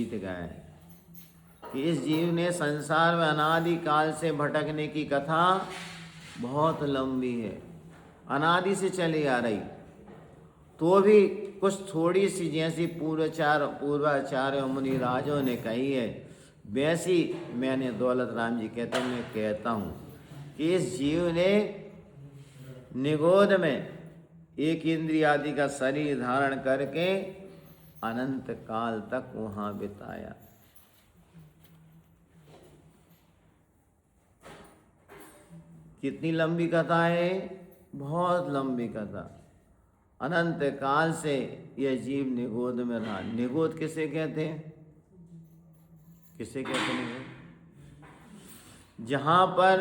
गीत गाए कि इस जीव ने संसार में अनादि काल से भटकने की कथा बहुत लंबी है, अनादि से चली आ रही, तो भी कुछ थोड़ी सी जैसी पूर्वाचार्य मुनि राजों ने कही है वैसी मैंने दौलत राम जी कहते हैं मैं कहता हूँ कि इस जीव ने निगोद में एक इंद्रिय आदि का शरीर धारण करके अनंत काल तक वहां बिताया। कितनी लंबी कथा है, बहुत लंबी कथा। अनंत काल से यह जीव निगोद में रहा। निगोद किसे कहते हैं? किसे कहते हैं निगोद? जहां पर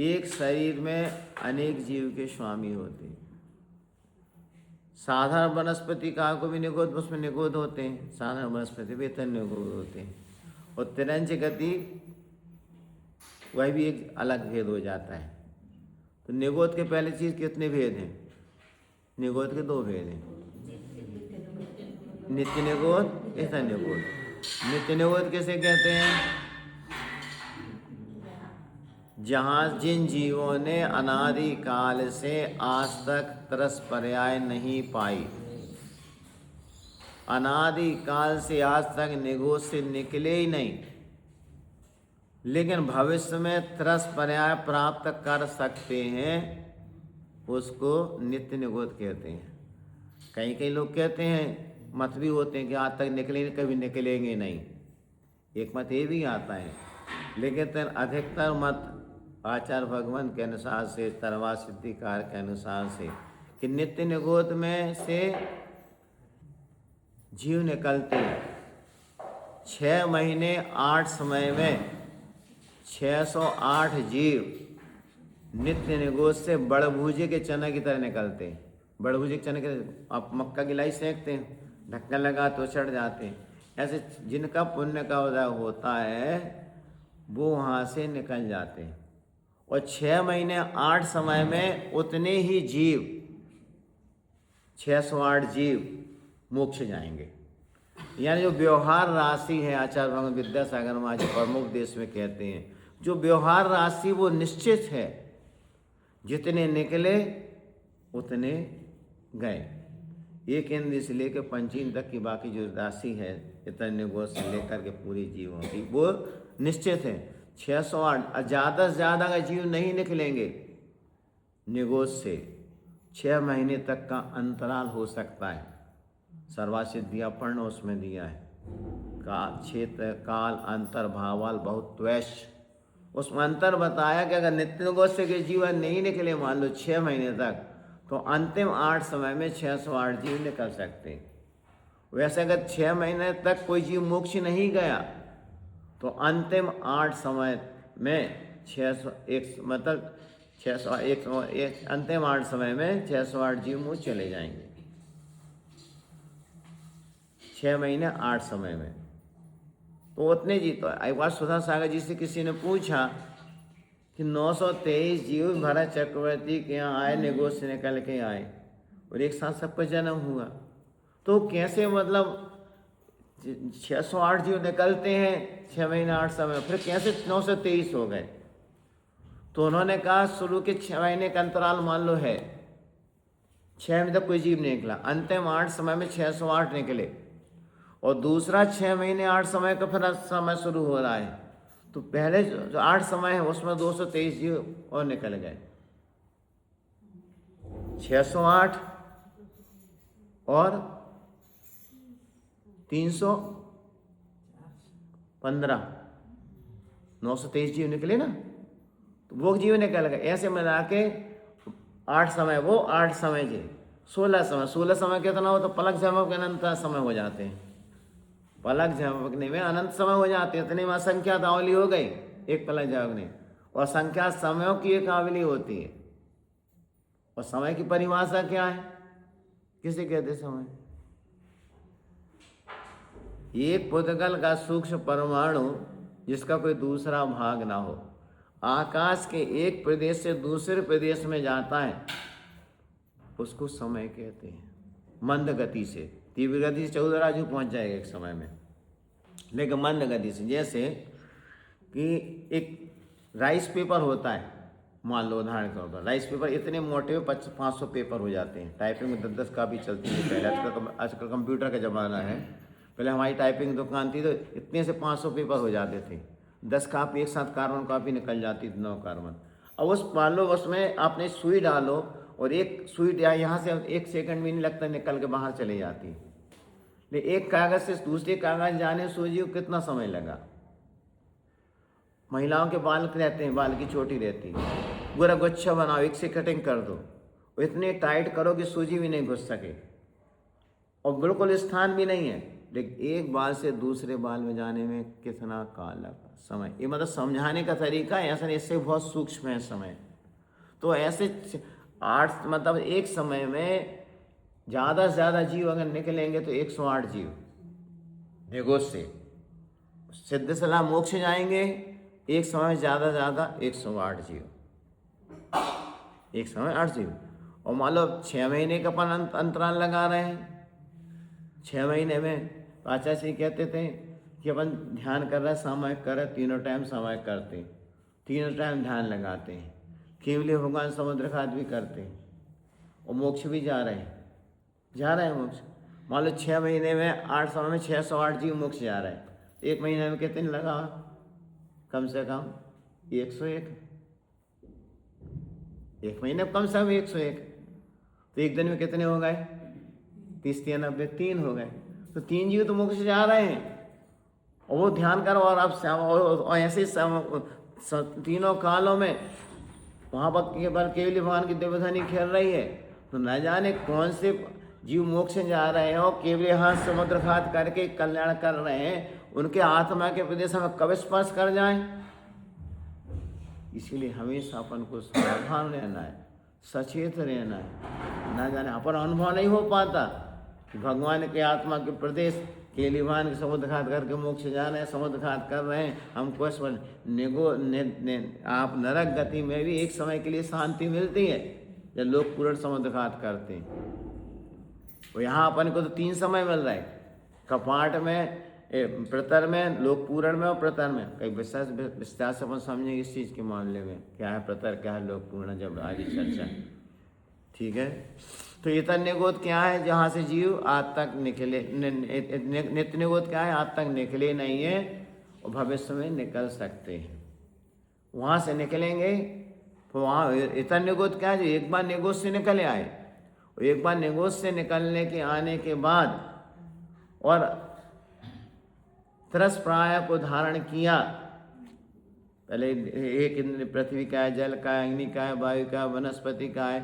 एक शरीर में अनेक जीव के स्वामी होते हैं। साधारण वनस्पति का को भी निगोद, उसमें निगोद होते हैं, साधारण वनस्पति वेतन निगोद होते हैं। और तिरंज गति वह भी एक अलग भेद हो जाता है। तो निगोद के पहले चीज कितने भेद हैं? निगोद के दो भेद हैं, नित्य निगोद, ऐसा निगोद। नित्य निगोद किसे कहते हैं? जहाँ जिन जीवों ने अनादि काल से आज तक तरस पर्याय नहीं पाई, अनादि काल से आज तक निगोद से निकले ही नहीं, लेकिन भविष्य में तरस पर्याय प्राप्त कर सकते हैं, उसको नित्य निगोद कहते हैं। कई कई लोग कहते हैं, मत भी होते हैं कि आज तक निकलेंगे, कभी निकलेंगे नहीं। एक मत ये भी आता है, लेकिन अधिकतर मत आचार्य भगवान के अनुसार से, तरवा सिद्धिकार के अनुसार से, कि नित्य निगोद में से जीव निकलते हैं 6 महीने 8 समय में 608 जीव नित्य निगोद से बड़भुजे के चना की तरह निकलते हैं। बड़भुजे के चने के, आप मक्का की लाई सेंकते हैं, ढक्कन लगा तो चढ़ जाते हैं। ऐसे जिनका पुण्य का उदय होता है वो वहाँ से निकल जाते हैं। और 6 महीने 8 समय में उतने ही जीव, 608 जीव मोक्ष जाएंगे। यानी जो व्यवहार राशि है, आचार्य भगवान विद्यासागर महाराज प्रमुख देश में कहते हैं, जो व्यवहार राशि वो निश्चित है, जितने निकले उतने गए। एक इंद्र से लेकर पंचीन तक की बाकी जो राशि है इतने निगोद से लेकर के पूरी जीवों की वो निश्चित है 608। ज़्यादा से ज़्यादा अगर जीव नहीं निकलेंगे निगोद से 6 महीने तक का अंतराल हो सकता है। सर्वासिद्धिया पर्ण उसमें दिया है, काल क्षेत्र काल अंतर भावाल बहुत त्वैश, उसमें अंतर बताया कि अगर नित्य निगोद से के जीवन नहीं निकले मान लो 6 महीने तक, तो अंतिम 8 समय में 608 जीव निकल सकते हैं। वैसे अगर 6 महीने तक कोई जीव मोक्ष नहीं गया तो अंतिम 8 समय में 601 मतलब 601 अंतिम 8 समय में 608 जीव मोक्ष चले जाएंगे 6 महीने 8 समय में। तो उतने जी। तो एक बार सुधा सागर जी से किसी ने पूछा कि 923 जीव भरत चक्रवर्ती के यहाँ आए, निगोद से निकल के आए और एक साथ सबका जन्म हुआ, तो कैसे मतलब 608 जीव निकलते हैं 6 महीने 8 समय, फिर कैसे 923 हो गए? तो उन्होंने कहा शुरू के 6 महीने का अंतराल मान लो है, 6 में तक कोई जीव नहीं निकला, अंतिम 8 समय में 608 निकले, और दूसरा 6 महीने 8 समय का फिर समय शुरू हो रहा है, तो पहले जो 8 समय है उसमें 223 जीव और निकल गए। 608 और 315 923 जीव निकले ना, तो वो जीव निकल गए। ऐसे मिला के 8 समय वो 8 समय जी 16 समय। 16 समय कितना हो तो पलक झपकने अनंत समय हो जाते हैं, पलक झपकने में अनंत समय हो जाते हैं। इतनी में असंख्या आवली हो गई एक पलक झपकने, और संख्या समयों की एक आवली होती है। और समय की परिभाषा क्या है, किसे कहते समय? एक पुद्गल का सूक्ष्म परमाणु जिसका कोई दूसरा भाग ना हो, आकाश के एक प्रदेश से दूसरे प्रदेश में जाता है, उसको समय कहते हैं। मंद गति से तीव्र गति से 14 राजू पहुंच जाएगा एक समय में, लेकिन मंद गति से। जैसे कि एक राइस पेपर होता है, मान लो उदाहरण के तौर पर राइस पेपर इतने मोटे में 500 पेपर हो जाते हैं। टाइपिंग में 10-10 कापी चलती थी पहले, आजकल कंप्यूटर का ज़माना है। पहले हमारी टाइपिंग दुकान थी तो इतने से 500 पेपर हो जाते थे, 10 कापी एक साथ कार्बन कापी निकल जाती थी, 9 कार्बन। अब उस मान लो उसमें आपने सुई डालो और एक सुई यहाँ से 1 सेकंड भी नहीं लगता निकल के बाहर चली जाती, लेकिन एक कागज़ से दूसरे कागज़ जाने सुई को कितना समय लगा। महिलाओं के बाल रहते हैं, बाल की चोटी रहती है, पूरा गुच्छा बनाओ, एक से कटिंग कर दो, इतने टाइट करो कि सूजी भी नहीं घुस सके और बिल्कुल स्थान भी नहीं है, लेकिन एक बाल से दूसरे बाल में जाने में कितना काल लगा समय। ये मतलब समझाने का तरीका है, ऐसा इससे बहुत सूक्ष्म है समय। तो ऐसे 8 मतलब एक समय में ज़्यादा से ज़्यादा जीव अगर निकलेंगे तो 108 जीव निगोद से सिद्ध सलाह मोक्ष जाएंगे। एक समय ज़्यादा से ज़्यादा 108 जीव, एक समय 8 जीव। और मान लो 6 महीने का अपन अंतराल लगा रहे हैं, 6 महीने में आचार्य जी कहते थे कि अपन ध्यान कर रहे हैं, सामयिक कर रहे, तीनों टाइम सामयिक करते हैं, तीनों टाइम ध्यान लगाते हैं, केवल भगवान समुद्र घात भी करते हैं और मोक्ष भी जा रहे हैं मोक्ष। मान लो 6 महीने में 8 समय में 608 जीव मोक्ष जा रहे हैं, एक महीने में कितने लगा? कम से कम 101, एक महीने में कम से कम 101, तो एक दिन में कितने हो गए? 30 3 90, 3 हो गए। तो 3 जीव तो मोक्ष जा रहे हैं और वो ध्यान करो। और आप और ऐसे तीनों कालों में वहाँ पर केवल भगवान की देवधानी खेल रही है, तो न जाने कौन से जीव मोक्ष जा रहे हैं और केवल हाथ समुद्र घात करके कल्याण कर रहे हैं, उनके आत्मा के प्रदेश में कब स्पर्श कर जाएं। इसीलिए हमेशा अपन को सावधान रहना है, सचेत रहना है। ना जाने अपन अनुभव नहीं हो पाता कि भगवान के आत्मा के प्रदेश के भगवान के समुद्र घात करके मोक्ष जा रहे हैं, समुद्र घात कर रहे हैं। हमको आप नरक गति में भी एक समय के लिए शांति मिलती है जब लोग पूर्ण समुद्र घात करते हैं। और यहाँ अपन को तो 3 समय मिल रहा है, कपाट में, प्रतर में, लोक पूरण में और प्रतर में। कई विस्तार से अपन समझेंगे इस चीज़ के मामले में, क्या है प्रतर, क्या है लोक पूर्ण, जब आगे चर्चा। ठीक है, तो इतर निगोद क्या है? जहाँ से जीव आज तक निकले, नित्य निगोद क्या है? आज तक निकले नहीं है और भविष्य में निकल सकते हैं। वहाँ से निकलेंगे तो वहाँ इतर निगोद क्या है? जो एक बार निगोद से निकले आए, और एक बार निगोद से निकलने के आने के बाद और तरस प्राय को धारण किया। पहले एक इंद्र पृथ्वी का है, जल का है, अग्नि का है, वायु का है, वनस्पति का है,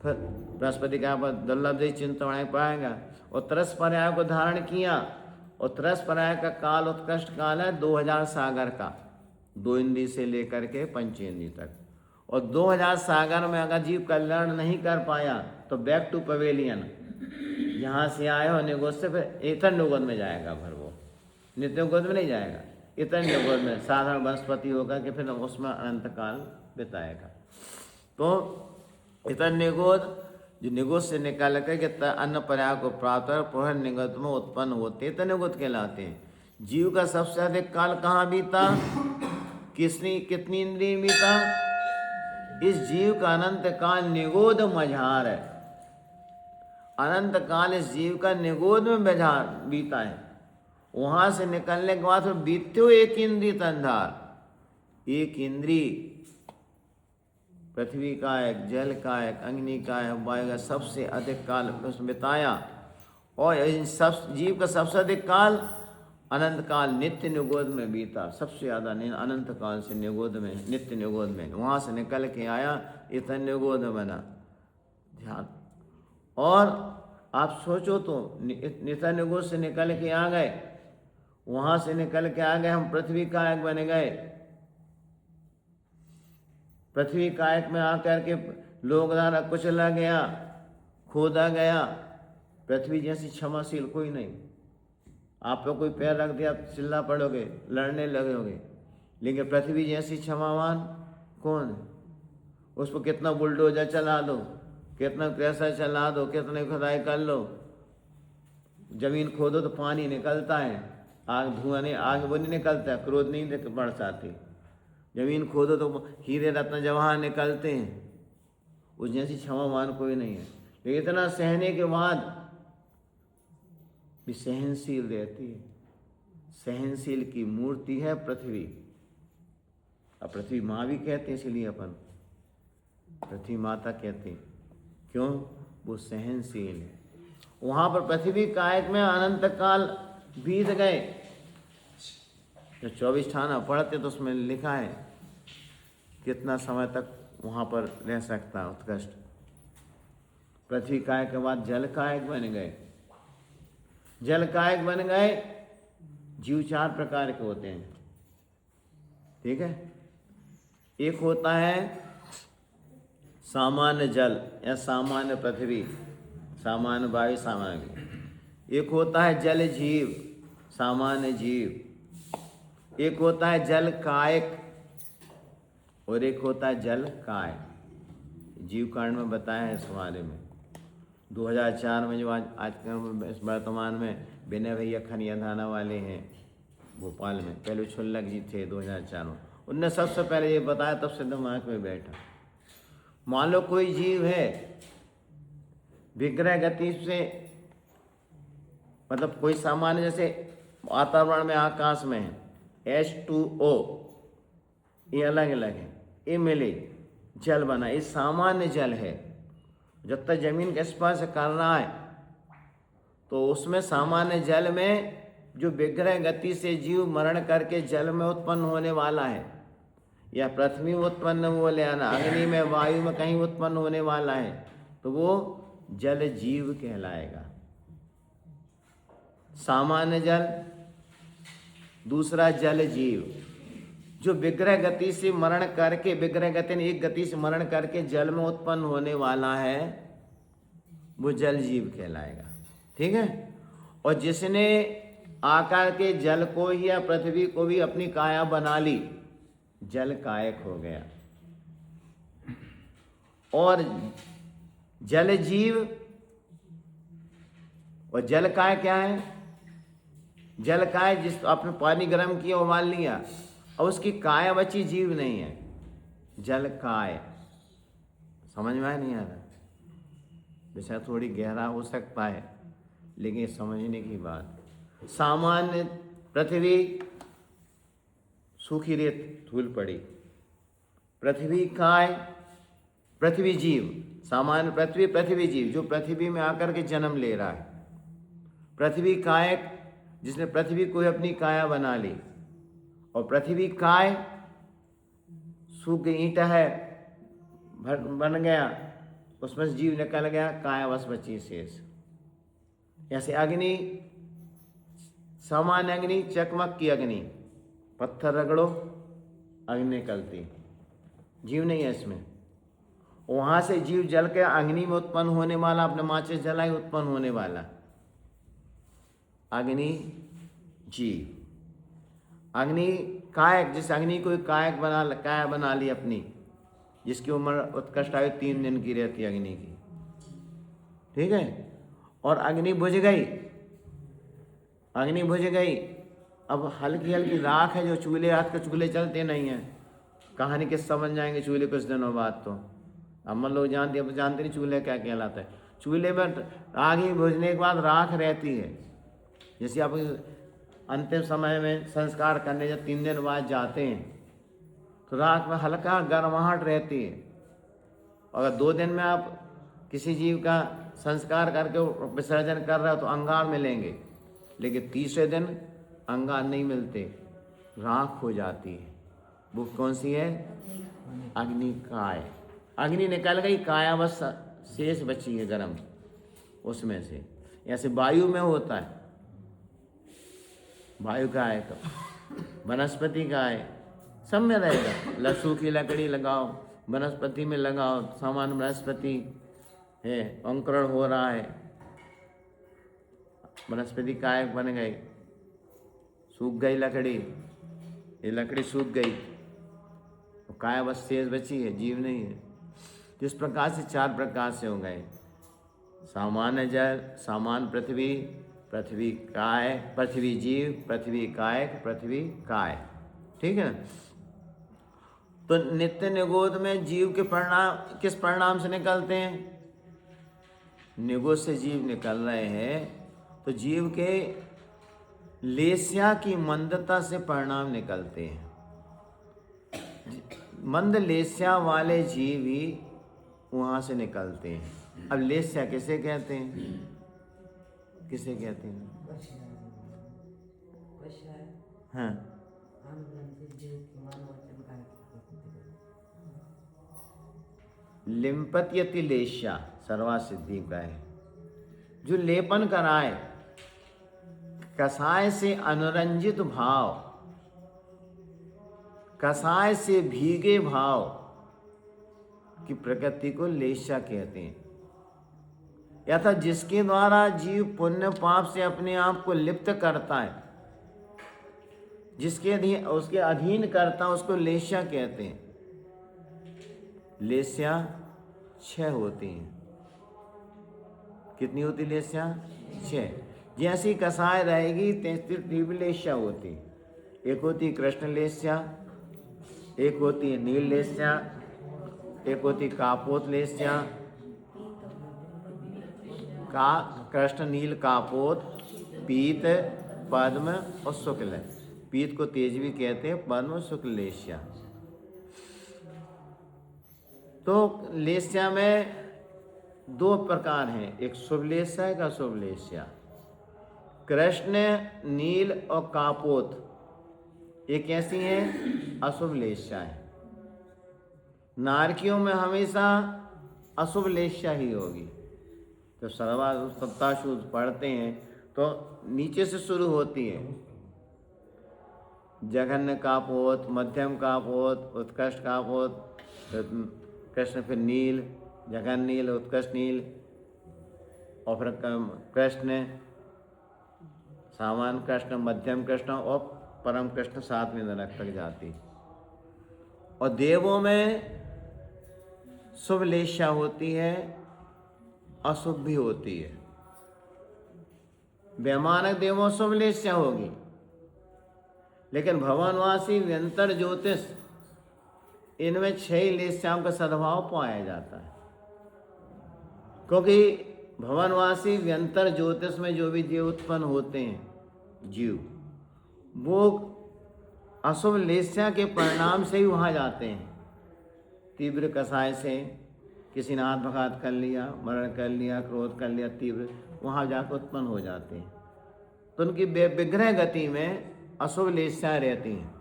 फिर बृहस्पति का पर दुर्लभ जी चिंतन पाएगा। और तरस पर्याय को धारण किया, और तरस पर्याय का काल उत्कृष्ट काल है 2000 सागर का, 2 इंद्री से लेकर के 5 इंद्री तक। और 2000 सागर में अगर जीव कल्याण नहीं कर पाया तो बैक टू पवेलियन, यहाँ से आए हो निगोद से फिर इतर निगोद में जाएगा, फिर वो नित्य निगोद में नहीं जाएगा, इतर निगोद में साधारण वनस्पति होगा कि फिर उसमें अनंत काल बिताएगा। तो इतर निगोद जो निगोद से निकाल कर अन्न पर्याय को प्राप्त कर पुनः निगोद में उत्पन्न होते इतर निगोद कहलाते हैं। जीव का सबसे अधिक काल कहाँ बीता, कितनी इंद्रिय बीता? इस जीव का अनंत काल निगोद मझार है, अनंत काल इस जीव का निगोद में बीता है। वहाँ से निकलने के बाद बीतते हो 1 इंद्रिय तंधार, 1 इंद्रिय पृथ्वी का है, जल का है, अग्नि का है, वायु का, सबसे अधिक काल उसमें बिताया। और इन सब जीव का सबसे अधिक काल अनंत काल नित्य निगोद में बीता, सबसे ज़्यादा अनंत काल से निगोद में, नित्य निगोद में। वहाँ से निकल के आया, इतर निगोद बना। ध्यान। और आप सोचो तो नित्य निगोद से निकल के आ गए, वहाँ से निकल के आ गए, हम पृथ्वी कायक बन गए। पृथ्वी कायक में आकर के लोग द्वारा कुचला गया, खोदा गया। पृथ्वी जैसी क्षमाशील कोई नहीं। आप पे कोई पैर रख दिया, चिल्ला पड़ोगे, लड़ने लगोगे, लेकिन पृथ्वी जैसी क्षमावान कौन है? उस पर कितना बुलडोजर चला दो, कितना क्रैशर चला दो, कितने खुदाई कर लो, जमीन खोदो तो पानी निकलता है, आग धुआं नहीं, आग वो नहीं निकलता, क्रोध नहीं बढ़ जाती। जमीन खोदो तो हीरे रत्न जवाहर निकलते हैं। उस जैसी क्षमावान कोई नहीं है। लेकिन इतना सहने के बाद भी सहनशील रहती है। सहनशील की मूर्ति है पृथ्वी। अब पृथ्वी माँ भी कहते हैं, इसलिए अपन पृथ्वी माता कहते हैं। क्यों? वो सहनशील है। वहाँ पर पृथ्वी कायक में अनंत काल बीत गए। जो 24 ठाना पढ़ते तो उसमें लिखा है कितना समय तक वहाँ पर रह सकता है उत्कृष्ट। पृथ्वी कायक के बाद जल कायक बन गए। जल कायक बन गए। जीव 4 प्रकार के होते हैं, ठीक है। एक होता है सामान्य जल या सामान्य पृथ्वी, सामान्य वायु, सामान्य। एक होता है जल जीव, सामान्य जीव। एक होता है जल कायक और एक होता है जल काय। जीव कांड में बताया है इस बारे में। 2004 में जो आज इस वर्तमान में विनय भैया खनियाधाना वाले हैं भोपाल में, पहले छुल्लक जी थे 2004 में, उनने सबसे पहले ये बताया, तब से दिमाग में बैठा। मान लो कोई जीव है, विग्रह गति से, मतलब कोई सामान्य जैसे वातावरण में आकाश में है H2O, ये अलग अलग है, ये मिले जल बना, ये सामान्य जल है। जब तक जमीन के स्पर्श कर रहा है तो उसमें सामान्य जल में जो विग्रह गति से जीव मरण करके जल में उत्पन्न होने वाला है, या पृथ्वी में उत्पन्न हो लेना, अग्नि में, वायु में कहीं उत्पन्न होने वाला है, तो वो जल जीव कहलाएगा। सामान्य जल। दूसरा जल जीव, जो विग्रह गति से मरण करके, विग्रह गति ने एक गति से मरण करके जल में उत्पन्न होने वाला है, वो जल जीव कहलाएगा, ठीक है। और जिसने आकार के जल को ही या पृथ्वी को भी अपनी काया बना ली, जल कायक हो गया। और जल जीव और जल काय क्या है? जल काय जिस आपने पानी गर्म किया, उबाल लिया, और उसकी काया बची, जीव नहीं है, जल काय। समझ में नहीं आ रहा? विषय थोड़ी गहरा हो सकता है, लेकिन समझने की बात। सामान्य पृथ्वी, सूखी रेत धूल पड़ी। पृथ्वी काय, पृथ्वी जीव, सामान्य पृथ्वी, पृथ्वी जीव जो पृथ्वी में आकर के जन्म ले रहा है। पृथ्वी कायक, जिसने पृथ्वी को अपनी काया बना ली। और पृथ्वी काय, सूख गई ईंटा है, बन गया, उसमें से जीव निकल गया, काया बस बची शेष। ऐसे अग्नि, सामान्य अग्नि, चकमक की अग्नि, पत्थर रगड़ो अग्नि निकलती, जीव नहीं है इसमें। वहां से जीव जल के अग्नि में उत्पन्न होने वाला, अपने माचिस जलाई उत्पन्न होने वाला अग्नि जीव। अग्नि कायक, जिस अग्नि को कायक काया बना ली अपनी, जिसकी उम्र उत्कृष्ट आयु 3 दिन की रहती है अग्नि की, ठीक है। और अग्नि बुझ गई, अग्नि बुझ गई। अब हल्की हल्की राख है, जो चूल्हे, आज के चूल्हे चलते नहीं हैं, कहानी किस समझ जाएंगे चूल्हे कुछ दिनों बाद। तो हम लोग जानते, अब जानते नहीं चूल्हे क्या कहलाता है। चूल्हे में आग ही बुझने के बाद राख रहती है। जैसे आप अंतिम समय में संस्कार करने जब 3 दिन बाद जाते हैं, तो राख में हल्का गर्माहट रहती है। अगर 2 दिन में आप किसी जीव का संस्कार करके विसर्जन कर रहे हो तो अंगार मिलेंगे, लेकिन तीसरे दिन अंगार नहीं मिलते, राख हो जाती है। वो कौन सी है? अग्नि काय। अग्नि निकल गई, काया बस शेष बची है गर्म उसमें से। ऐसे वायु में होता है, वायु का है, वनस्पति का है, सब में रहेगा। सूखी लकड़ी लगाओ, वनस्पति में लगाओ, सामान्य वनस्पति है, अंकुरण हो रहा है, वनस्पति कायक बन गई। सूख गई लकड़ी, ये लकड़ी सूख गई, काया बस शेष बची है, जीव नहीं है। तो इस प्रकार से 4 प्रकार से हो गए, सामान्य जल, सामान्य पृथ्वी, पृथ्वी काय, पृथ्वी जीव, पृथ्वी कायक, पृथ्वी काय, ठीक है ना। तो नित्य निगोद में जीव के परिणाम किस परिणाम से निकलते हैं? निगोद से जीव निकल रहे हैं तो जीव के लेस्या की मंदता से परिणाम निकलते हैं। मंद लेस्या वाले जीव ही वहां से निकलते हैं। अब लेस्या किसे कहते हैं? किसे कहते हैं? हाँ, लिम्पत्यति लेस्या सर्वा सिद्धि का है, जो लेपन कराए कसाय से अनुरंजित भाव, कसाय से भीगे भाव की प्रकृति को लेस्या कहते हैं। यथा जिसके द्वारा जीव पुण्य पाप से अपने आप को लिप्त करता है, जिसके अधीन उसके अधीन करता है, उसको लेस्या कहते हैं। लेस्या 6 होती हैं। कितनी होती लेस्या? 6। जैसी कसाय रहेगी तैसी तीव्र लेस्या होती। एक होती कृष्ण लेस्या, एक होती नील लेस्या, एक होती कापोत लेस्या। का कृष्ण, नील, कापोत, पीत, पद्म और शुक्ल। पीत को तेज भी कहते हैं, पद्म, शुक्ल लेस्या। तो लेस्या में 2 प्रकार हैं, एक शुभ लेस्या, एक अशुभ लेस्या। कृष्ण, नील और कापोत ये कैसी हैं? अशुभ लेस्या है। नारकियों में हमेशा अशुभ लेस्या ही होगी। तो सर्वा सप्ताशुद्ध पढ़ते हैं तो नीचे से शुरू होती है। जघन्य कापोत, मध्यम कापोत, उत्कृष्ट कापोत, कृष्ण, फिर नील, जघन्य नील, उत्कृष्ट नील, और फिर कृष्ण, सामान्य कृष्ण, मध्यम कृष्ण और परम कृष्ण 7वें नरक तक जाती। और देवों में शुभ लेस्या होती है, अशुभ भी होती है। वैमानक देवों शुभ लेस्या होगी, लेकिन भवनवासी, व्यंतर, ज्योतिष इनमें 6 लेस्याओं का सद्भाव पाया जाता है। क्योंकि भवनवासी, व्यंतर, ज्योतिष में जो भी जीव उत्पन्न होते हैं, जीव वो अशुभ लेस्या के परिणाम से ही वहाँ जाते हैं। तीव्र कसाय से किसी ने आत्मघात कर लिया, मरण कर लिया, क्रोध कर लिया तीव्र, वहाँ जाकर उत्पन्न हो जाते हैं। तो उनकी विग्रह गति में अशुभ लेस्या रहती हैं,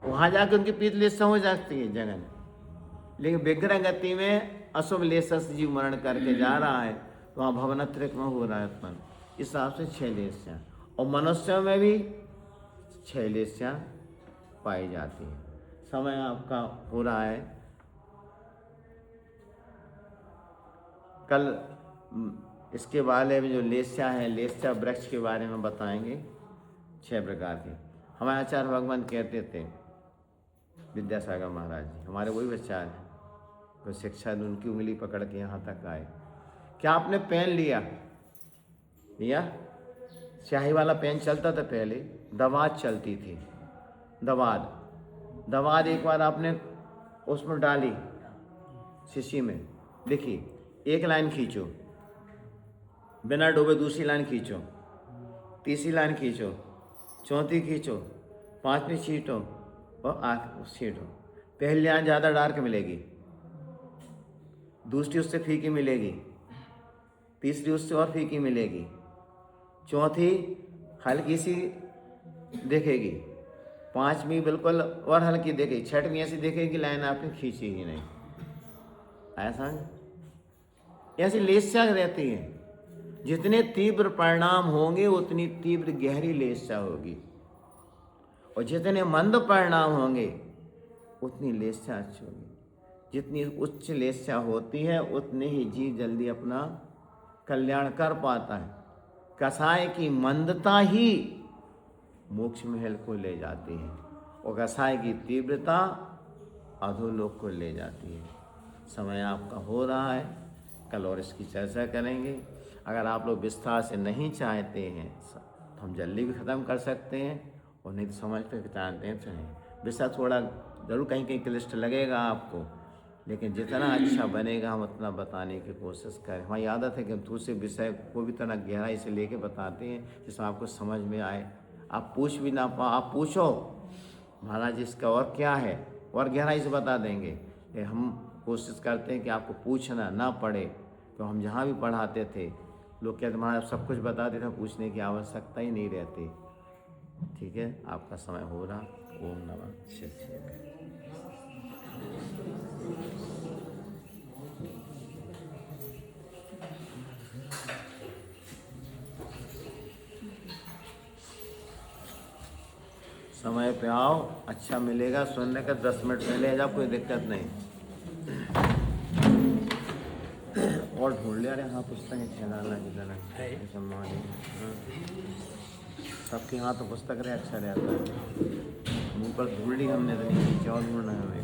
वहाँ जाकर उनकी पीत लेस्या हो जाती है जगन। लेकिन विग्रह गति में अशुभ लेस्या से जीव मरण करके जा रहा है, तो वहाँ भवनत्रिक में हो रहा है उत्पन्न। इस हिसाब से 6 लेस्या, और मनुष्यों में भी 6 लेस्या पाई जाती है। समय आपका हो रहा है। कल इसके बारे में जो लेस्या है, लेस्या वृक्ष के बारे में बताएंगे, 6 प्रकार के। हमारे आचार्य भगवान कहते थे, विद्यासागर महाराज जी हमारे वही आचार्य हैं, तो शिक्षा उनकी उंगली पकड़ के यहाँ तक आए। क्या आपने पेन लिया? स्याही वाला पेन चलता था पहले, दवात चलती थी, दवात एक बार आपने उसमें डाली शीशी में, देखिए एक लाइन खींचो, बिना डूबे दूसरी लाइन खींचो, तीसरी लाइन खींचो, चौथी खींचो, 5वीं छींटो और आखिरी छींटो। पहली लाइन ज़्यादा डार्क मिलेगी, दूसरी उससे फीकी मिलेगी, तीसरी उससे और फीकी मिलेगी, चौथी हल्की सी दिखेगी, 5वीं बिल्कुल और हल्की दिखेगी, 6वीं ऐसी दिखेगी लाइन आपने खींची ही नहीं। ऐसा ऐसी लेस्या रहती है। जितने तीव्र परिणाम होंगे उतनी तीव्र गहरी लेस्या होगी, और जितने मंद परिणाम होंगे उतनी लेस्या अच्छी होगी। जितनी उच्च लेस्या होती है उतने ही जीव जल्दी अपना कल्याण कर पाता है। कसाय की मंदता ही मोक्ष महल को ले जाती है, और कसाय की तीव्रता अधोलोक को ले जाती है। समय आपका हो रहा है, कल और इसकी चर्चा करेंगे। अगर आप लोग विस्तार से नहीं चाहते हैं तो हम जल्दी भी ख़त्म कर सकते हैं, और नहीं तो समझते चाहते हैं तो नहीं। विषय थोड़ा ज़रूर कहीं कहीं क्लिष्ट लगेगा आपको, लेकिन जितना अच्छा बनेगा हम उतना बताने की कोशिश करें। हमारी आदत है कि हम दूसरे विषय को भी इतना गहराई से लेके बताते हैं जिसमें आपको समझ में आए। आप पूछ भी ना पाओ, आप पूछो महाराज इसका और क्या है, और गहराई से बता देंगे। ये हम कोशिश करते हैं कि आपको पूछना ना पड़े। तो हम जहाँ भी पढ़ाते थे लोग कहते महाराज सब कुछ बताते थे, पूछने की आवश्यकता ही नहीं रहती। ठीक है, आपका समय हो रहा। ओम नमः शिवाय। समय पे आओ, अच्छा मिलेगा सुनने का, 10 मिनट पहले जाओ, कोई दिक्कत नहीं। और ढूंढ लिया, अरे हाँ पुस्तक है खेलाना की तरह सम्मान। सबके यहाँ तो पुस्तक रहे अच्छा रहता है। मुँह पर ढूंढ ली हमने तो नहीं, नीचे और ढूंढना है हमें।